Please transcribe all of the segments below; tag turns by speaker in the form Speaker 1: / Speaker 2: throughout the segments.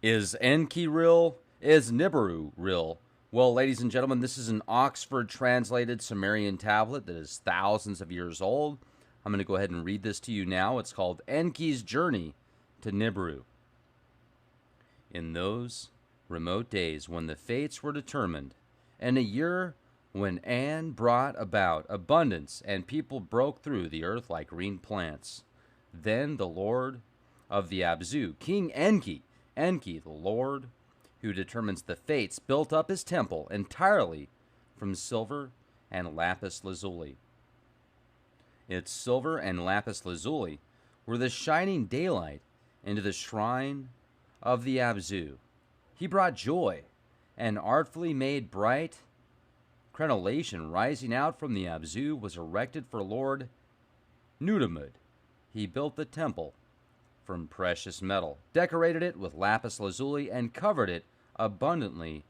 Speaker 1: Is Enki real? Is Nibiru real? Well, ladies and gentlemen, this is an Oxford translated Sumerian tablet that is thousands of years old. I'm going to go ahead and read this to you now. It's called Enki's Journey to Nibiru. In those remote days when the fates were determined, and a year when An brought about abundance and people broke through the earth like green plants, then the Lord of the Abzu, King Enki, the Lord who determines the fates, built up his temple entirely from silver and lapis lazuli. Its silver and lapis lazuli were the shining daylight into the shrine of the Abzu. He brought joy, and artfully made bright crenellation rising out from the Abzu was erected for Lord Nudimmud. He built the temple from precious metal, decorated it with lapis lazuli, and covered it abundantly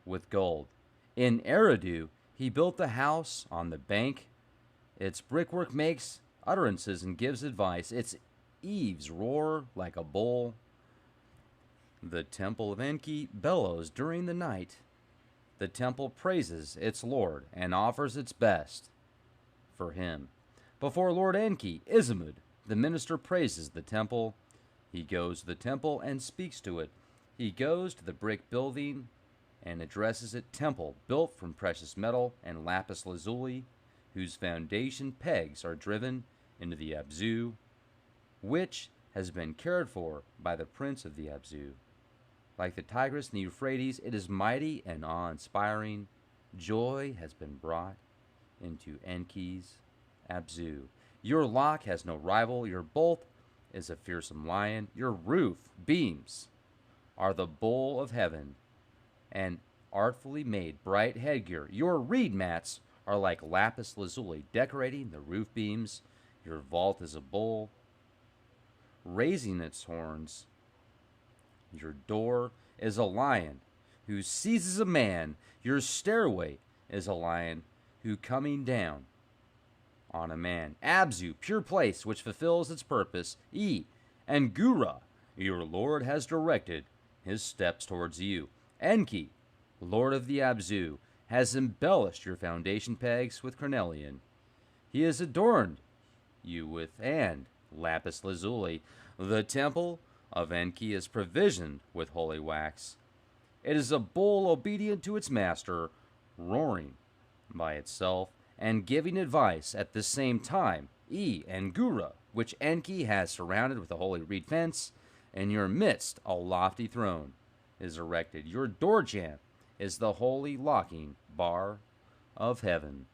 Speaker 1: with gold. In Eridu, he built the house on the bank. Its brickwork makes utterances and gives advice. Its eaves roar like a bull. The temple of Enki bellows during the night. The temple praises its Lord and offers its best for him. Before Lord Enki, Izamud, the minister, praises the temple. He goes to the temple and speaks to it. He goes to the brick building and addresses it. Temple built from precious metal and lapis lazuli, whose foundation pegs are driven into the Abzu, which has been cared for by the prince of the Abzu. Like the Tigris and the Euphrates, it is mighty and awe-inspiring. Joy has been brought into Enki's Abzu. Your lock has no rival. Your bolt is a fearsome lion. Your roof beams are the bull of heaven, and artfully made bright headgear. Your reed mats are like lapis lazuli, decorating the roof beams. Your vault is a bull, raising its horns. Your door is a lion who seizes a man. Your stairway is a lion who coming down on a man. Abzu, pure place which fulfills its purpose. And Gura, your Lord has directed his steps towards you. Enki, Lord of the Abzu, has embellished your foundation pegs with carnelian. He has adorned you with lapis lazuli. The temple of Enki is provisioned with holy wax. It is a bull obedient to its master, roaring by itself and giving advice at the same time. And Gura, which Enki has surrounded with a holy reed fence. In your midst a lofty throne is erected. Your door jamb is the holy locking bar of heaven.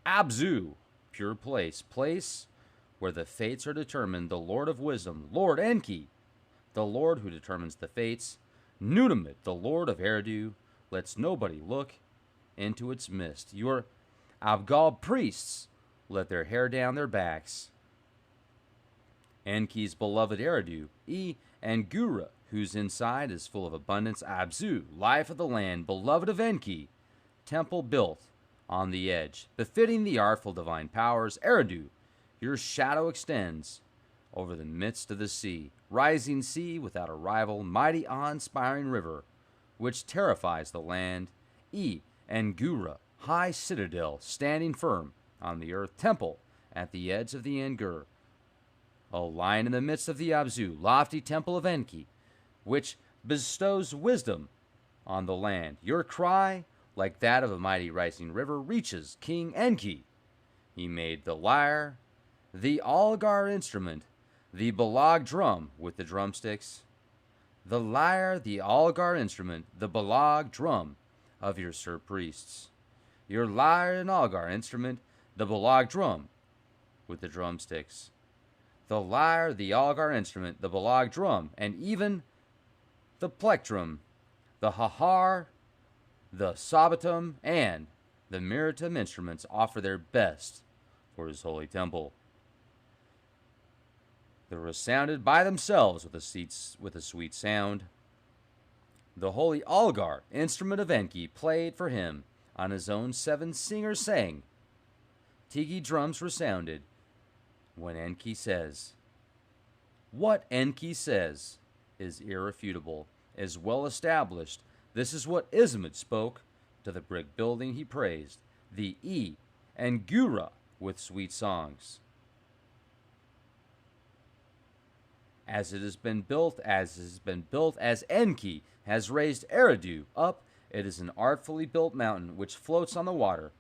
Speaker 1: Abzu, pure place where the fates are determined. The Lord of wisdom, Lord Enki, the Lord who determines the fates. Nudimmud, the Lord of Eridu, lets nobody look into its mist. Your Abgal priests let their hair down their backs. Enki's beloved Eridu, and Gura, whose inside is full of abundance. Abzu, life of the land, beloved of Enki, temple built on the edge, befitting the artful divine powers. Eridu, your shadow extends over the midst of the sea, rising sea without a rival, mighty awe-inspiring river, which terrifies the land. And Gura, high citadel, standing firm on the earth, temple at the edge of the Engur, a lion in the midst of the Abzu, lofty temple of Enki, which bestows wisdom on the land. Your cry, like that of a mighty rising river, reaches King Enki. He made the lyre, the Algar instrument, the Balag drum with the drumsticks. The lyre, the Algar instrument, the Balag drum of your Sir priests. Your lyre and Algar instrument, the Balag drum with the drumsticks. The lyre, the Algar instrument, the Balag drum, and even the plectrum, the Hahar, the Sabatum, and the Miritum instruments offer their best for his holy temple. They resounded by themselves with a sweet sound. The holy Algar, instrument of Enki, played for him. On his own 7 singers sang. Tiki drums resounded when Enki says. What Enki says is irrefutable, is well established. This is what Ismud spoke to the brick building he praised, the E and Gura with sweet songs. As it has been built, as Enki has raised Eridu up, it is an artfully built mountain which floats on the water.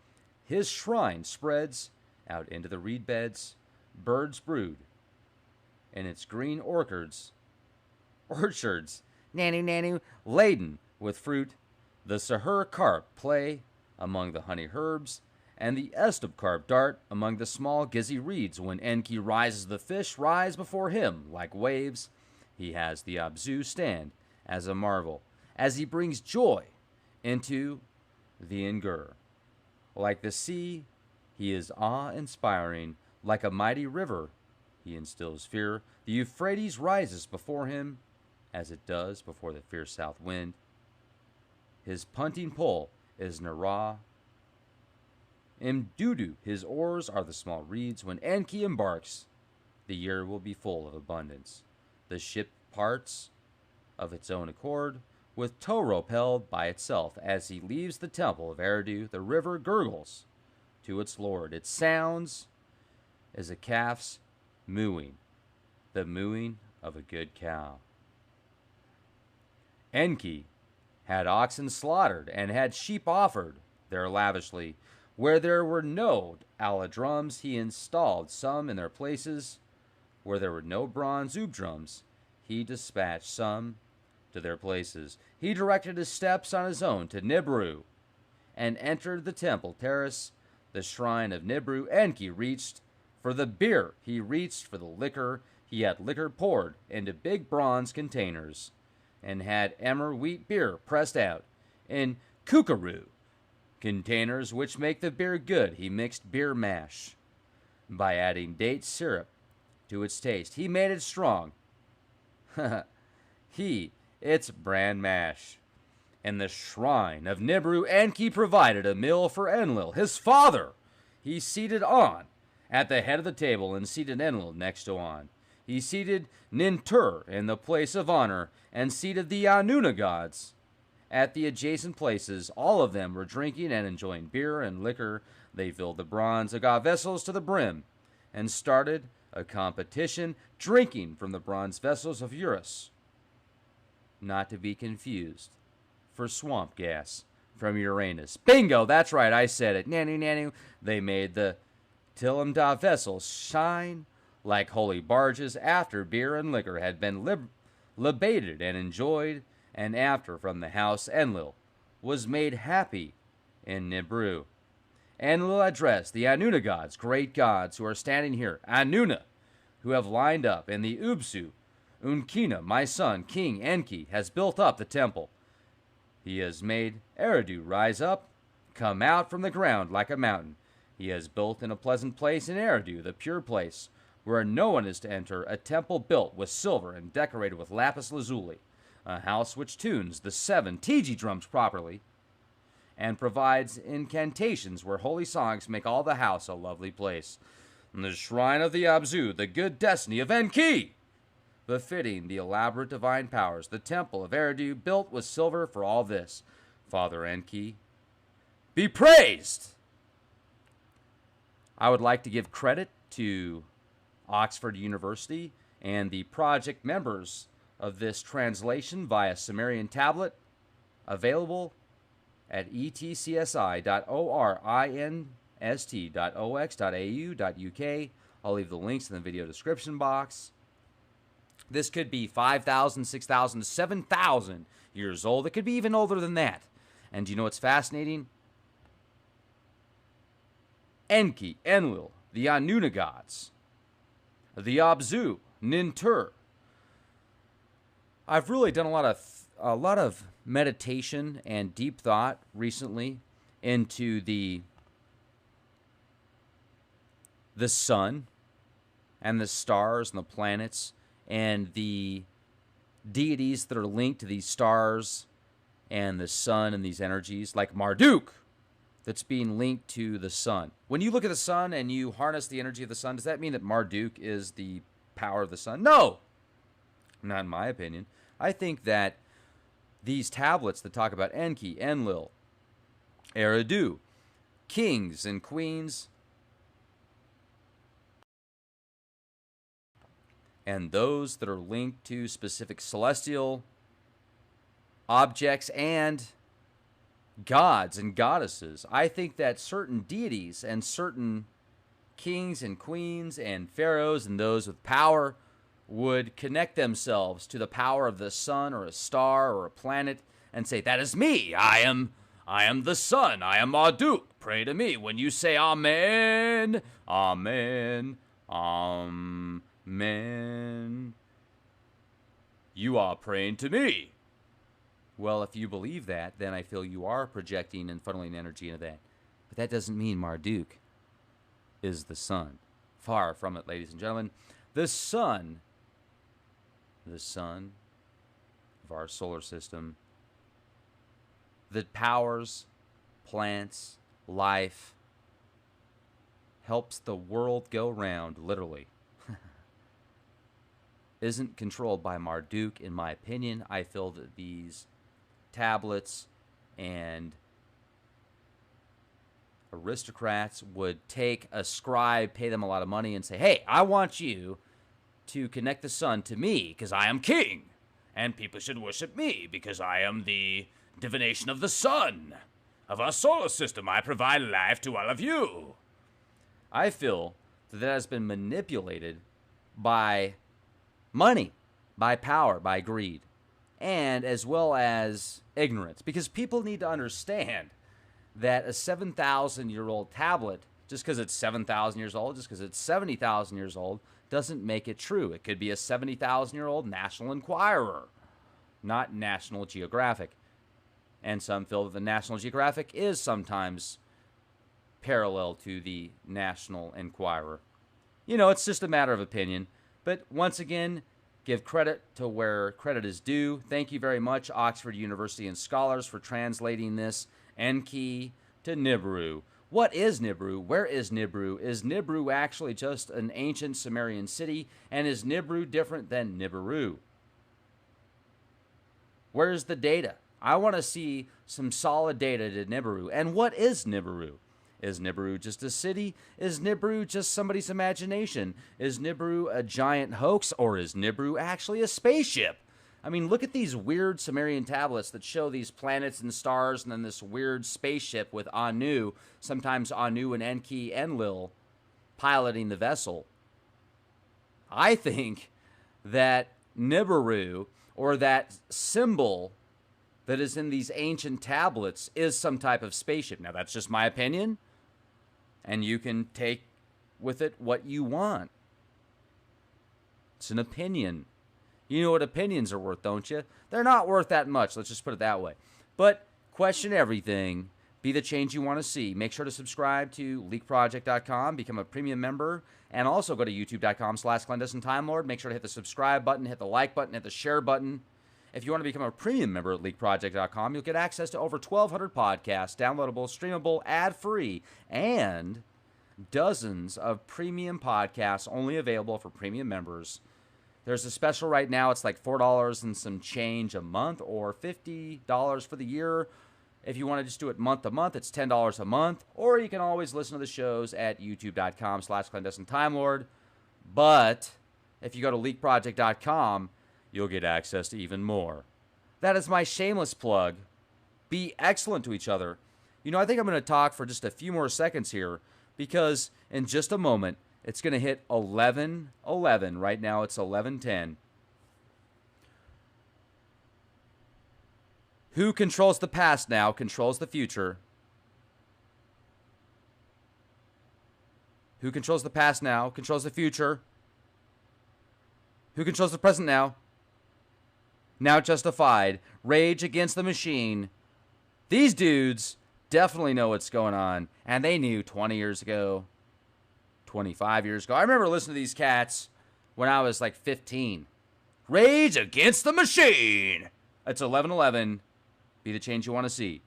Speaker 1: His shrine spreads out into the reed beds, birds brood in its green orchards, nanu, laden with fruit. The Sahur carp play among the honey herbs, and the Estub carp dart among the small gizzy reeds. When Enki rises, the fish rise before him like waves. He has the Abzu stand as a marvel, as he brings joy into the Ngur. Like the sea, he is awe-inspiring. Like a mighty river, he instills fear. The Euphrates rises before him, as it does before the fierce south wind. His punting pole is Nara. Mdudu, his oars are the small reeds. When Enki embarks, the year will be full of abundance. The ship parts of its own accord, with tow rope held by itself. As he leaves the temple of Eridu, the river gurgles to its lord. It sounds as a calf's mooing, the mooing of a good cow. Enki had oxen slaughtered and had sheep offered there lavishly. Where there were no ala drums, he installed some in their places. Where there were no bronze oob drums, he dispatched some to their places. He directed his steps on his own to Nibiru and entered the temple terrace, the shrine of Nibiru. Enki reached for the beer. He reached for the liquor. He had liquor poured into big bronze containers and had emmer wheat beer pressed out in kookaroo containers, which make the beer good. He mixed beer mash by adding date syrup to its taste. He made it strong. It's bran mash. In the shrine of Nibiru, Enki provided a meal for Enlil, his father. He seated On at the head of the table and seated Enlil next to On. He seated Nintur in the place of honor and seated the Annuna gods at the adjacent places. All of them were drinking and enjoying beer and liquor. They filled the bronze agate vessels to the brim and started a competition drinking from the bronze vessels of Eurus. Not to be confused for swamp gas from Uranus. Bingo, that's right, I said it. Nanu. They made the Tilimda vessels shine like holy barges after beer and liquor had been libated and enjoyed, and after from the house Enlil was made happy in Nibiru. Enlil addressed the Annuna gods, great gods who are standing here, Annuna, who have lined up, and the Ubsu. Unkina, my son, King Enki, has built up the temple. He has made Eridu rise up, come out from the ground like a mountain. He has built in a pleasant place in Eridu, the pure place, where no one is to enter, a temple built with silver and decorated with lapis lazuli, a house which tunes the 7 Tiji drums properly, and provides incantations where holy songs make all the house a lovely place. In the shrine of the Abzu, the good destiny of Enki, befitting the elaborate divine powers, the temple of Eridu, built with silver for all this. Father Enki, be praised! I would like to give credit to Oxford University and the project members of this translation via Sumerian tablet, available at etcsi.orinst.ox.au.uk. I'll leave the links in the video description box. This could be 5,000, 6,000, 7,000 years old. It could be even older than that. And do you know what's fascinating? Enki, Enlil, the Annuna gods, the Abzu, Nintur. I've really done a lot of meditation and deep thought recently into the sun and the stars and the planets and the deities that are linked to these stars and the sun and these energies, like Marduk, that's being linked to the sun. When you look at the sun and you harness the energy of the sun, does that mean that Marduk is the power of the sun? No! not in my opinion. I think that these tablets that talk about Enki, Enlil, Eridu, kings and queens, and those that are linked to specific celestial objects and gods and goddesses. I think that certain deities and certain kings and queens and pharaohs and those with power would connect themselves to the power of the sun or a star or a planet and say, "That is me. I am the sun. I am Marduk. Pray to me when you say Amen, Amen, Amen. You are praying to me." Well, if you believe that, then I feel you are projecting and funneling energy into that. But that doesn't mean Marduk is the sun. Far from it, ladies and gentlemen. The sun of our solar system that powers plants, life, helps the world go round, literally, isn't controlled by Marduk, in my opinion. I feel that these tablets and aristocrats would take a scribe, pay them a lot of money, and say, "Hey, I want you to connect the sun to me because I am king, and people should worship me because I am the divination of the sun of our solar system. I provide life to all of you." I feel that has been manipulated by money, by power, by greed, and as well as ignorance, because people need to understand that a 7,000-year-old tablet, just because it's 7,000 years old, just because it's 70,000 years old, doesn't make it true. It could be a 70,000-year-old National Enquirer, not National Geographic. And some feel that the National Geographic is sometimes parallel to the National Enquirer. You know, it's just a matter of opinion. But once again, give credit to where credit is due. Thank you very much, Oxford University and scholars, for translating this Enki to Nibiru. What is Nibiru? Where is Nibiru? Is Nibiru actually just an ancient Sumerian city? And is Nibiru different than Nibiru? Where's the data? I want to see some solid data to Nibiru. And what is Nibiru? Is Nibiru just a city? Is Nibiru just somebody's imagination? Is Nibiru a giant hoax? Or is Nibiru actually a spaceship? I mean, look at these weird Sumerian tablets that show these planets and stars and then this weird spaceship with Anu, sometimes Anu and Enki, Enlil, piloting the vessel. I think that Nibiru, or that symbol that is in these ancient tablets, is some type of spaceship. Now, that's just my opinion, and you can take with it what you want. It's an opinion. You know what opinions are worth, don't you? They're not worth that much. Let's just put it that way. But question everything. Be the change you want to see. Make sure to subscribe to leakproject.com. Become a premium member. And also go to youtube.com/clandestine time lord. Make sure to hit the subscribe button, hit the like button, hit the share button. If you want to become a premium member at leakproject.com, you'll get access to over 1,200 podcasts, downloadable, streamable, ad-free, and dozens of premium podcasts only available for premium members. There's a special right now. It's like $4 and some change a month, or $50 for the year. If you want to just do it month to month, it's $10 a month. Or you can always listen to the shows at youtube.com/clandestine time lord. But if you go to leakproject.com, you'll get access to even more. That is my shameless plug. Be excellent to each other. You know, I think I'm going to talk for just a few more seconds here, because in just a moment, it's going to hit 11:11. Right now, it's 11:10. Who controls the past now controls the future. Who controls the past now controls the future. Who controls the present now? Now justified. Rage Against the Machine. These dudes definitely know what's going on. And they knew 20 years ago. 25 years ago. I remember listening to these cats when I was like 15. Rage Against the Machine. It's 11:11. Be the change you want to see.